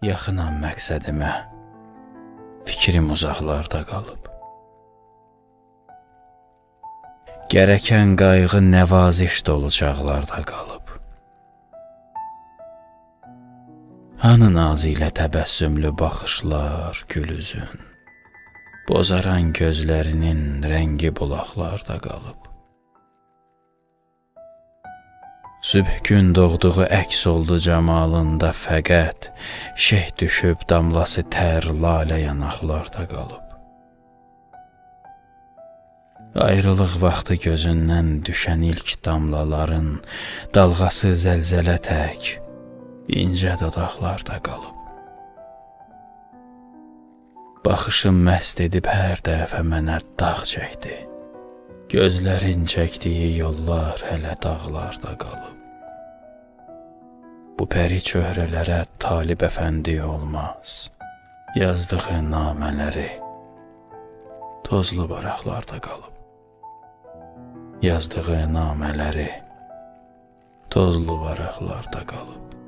Yaxınam məqsədimə, fikrim uzaqlarda qalıb. Gərəkən qayğı nəvaziş dolu çağlarda qalıb. Hanı nazilə təbəssümlü baxışlar, gül üzün, bozaran gözlərinin rəngi bulaqlarda qalıb. Sübh gün doğduğu əks oldu camalında fəqət, şeh düşüb damlası tər lalə yanaqlarda qalıb. Ayrılıq vaxtı gözündən düşən ilk damlaların dalğası zəlzələ tək, incə dodaqlarda qalıb. Baxışım məst edib hər dəfə mənə dağ çəkdi. Gözlərin çəkdiyi yollar hələ dağlarda qalıb. Bu pəri çöhrələrə Talib əfəndi olmaz. Yazdığı namələri tozlu baraqlarda qalıb. Yazdığı namələri tozlu baraqlarda qalıb.